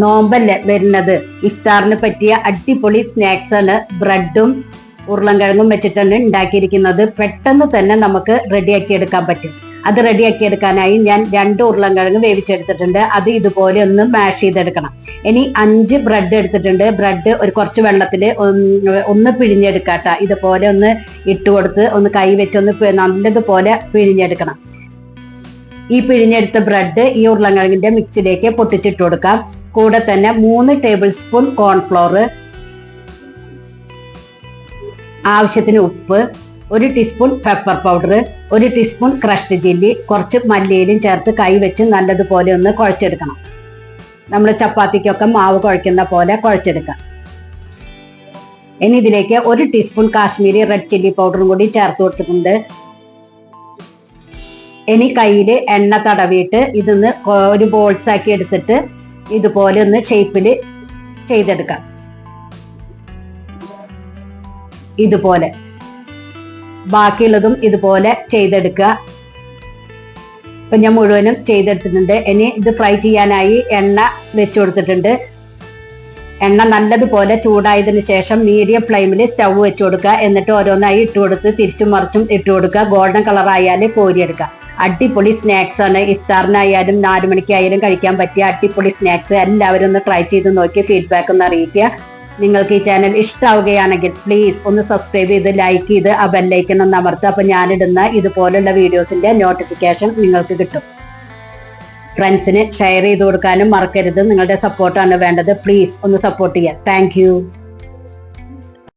നോമ്പല്ലേ വരുന്നത്, ഇഫ്താറിന് പറ്റിയ അടിപൊളി സ്നാക്സ് ആണ്. ബ്രെഡും ഉരുളൻകിഴങ്ങും വെച്ചിട്ടാണ് ഉണ്ടാക്കിയിരിക്കുന്നത്. പെട്ടെന്ന് തന്നെ നമുക്ക് റെഡിയാക്കി എടുക്കാൻ പറ്റും. അത് റെഡിയാക്കി എടുക്കാനായി ഞാൻ 2 ഉരുളൻകിഴങ്ങ് വേവിച്ചെടുത്തിട്ടുണ്ട്. അത് ഇതുപോലെ ഒന്ന് മാഷ് ചെയ്തെടുക്കണം. ഇനി 5 ബ്രെഡ് എടുത്തിട്ടുണ്ട്. ബ്രെഡ് ഒരു കുറച്ച് വെള്ളത്തിൽ ഒന്ന് പിഴിഞ്ഞെടുക്കാട്ട. ഇതുപോലെ ഒന്ന് ഇട്ട് കൊടുത്ത് ഒന്ന് കൈ വെച്ചൊന്ന് നല്ലതുപോലെ പിഴിഞ്ഞെടുക്കണം. ഈ പിഴിഞ്ഞെടുത്ത ബ്രെഡ് ഈ ഉരുളൻകിഴങ്ങിന്റെ മിക്സിലേക്ക് പൊട്ടിച്ചിട്ട് കൊടുക്കാം. കൂടെ തന്നെ 3 ടേബിൾ സ്പൂൺ കോൺഫ്ലോർ, ആവശ്യത്തിന് ഉപ്പ്, 1 teaspoon pepper powder, 1 teaspoon crushed chilli, കുറച്ച് മല്ലിയിലും ചേർത്ത് കൈ വെച്ച് നല്ലതുപോലെ ഒന്ന് കുഴച്ചെടുക്കണം. നമ്മൾ ചപ്പാത്തിക്കൊക്കെ മാവ് കുഴക്കുന്ന പോലെ കുഴച്ചെടുക്കാം. ഇനി ഇതിലേക്ക് 1 ടീസ്പൂൺ കാശ്മീരി റെഡ് ചില്ലി പൗഡറും കൂടി ചേർത്ത് കൊടുത്തിട്ടുണ്ട്. ഇനി കയ്യിൽ എണ്ണ തടവിയിട്ട് ഇതൊന്ന് ഒരു ബോൾസ് ആക്കി എടുത്തിട്ട് ഇതുപോലെ ഒന്ന് ഷേപ്പിൽ ചെയ്തെടുക്കാം. ഇതുപോലെ ബാക്കിയുള്ളതും ഇതുപോലെ ചെയ്തെടുക്കുക. ഇപ്പൊ ഞാൻ മുഴുവനും ചെയ്തെടുത്തിട്ടുണ്ട്. ഇനി ഇത് ഫ്രൈ ചെയ്യാനായി എണ്ണ വെച്ചു കൊടുത്തിട്ടുണ്ട്. എണ്ണ നല്ലതുപോലെ ചൂടായതിനു ശേഷം മീഡിയം ഫ്ലെയിമിൽ സ്റ്റൗ വെച്ച് കൊടുക്കുക. എന്നിട്ട് ഓരോന്നായി ഇട്ട് കൊടുത്ത് തിരിച്ചും മറിച്ചും ഇട്ട് കൊടുക്കുക. ഗോൾഡൻ കളർ ആയാലും കോരിയെടുക്കുക. അടിപൊളി സ്നാക്സ് ആണ്. ഇഫ്താറിനായാലും 4 മണിക്കായാലും കഴിക്കാൻ പറ്റിയ അടിപൊളി സ്നാക്സ്. എല്ലാവരും ഒന്ന് ട്രൈ ചെയ്ത് നോക്കി ഫീഡ്ബാക്ക് ഒന്ന് അറിയിക്കുക. നിങ്ങൾക്ക് ഈ ചാനൽ ഇഷ്ടമാവുകയാണെങ്കിൽ പ്ലീസ് ഒന്ന് സബ്സ്ക്രൈബ് ചെയ്ത് ലൈക്ക് ചെയ്ത് ആ ബെല്ലൈക്കൺ ഒന്ന് അമർത്തുക. അപ്പൊ ഞാനിടുന്ന ഇതുപോലുള്ള വീഡിയോസിന്റെ നോട്ടിഫിക്കേഷൻ നിങ്ങൾക്ക് കിട്ടും. ഫ്രണ്ട്സിന് ഷെയർ ചെയ്ത് കൊടുക്കാനും മറക്കരുത്. നിങ്ങളുടെ സപ്പോർട്ടാണ് വേണ്ടത്. പ്ലീസ് ഒന്ന് സപ്പോർട്ട് ചെയ്യുക. താങ്ക്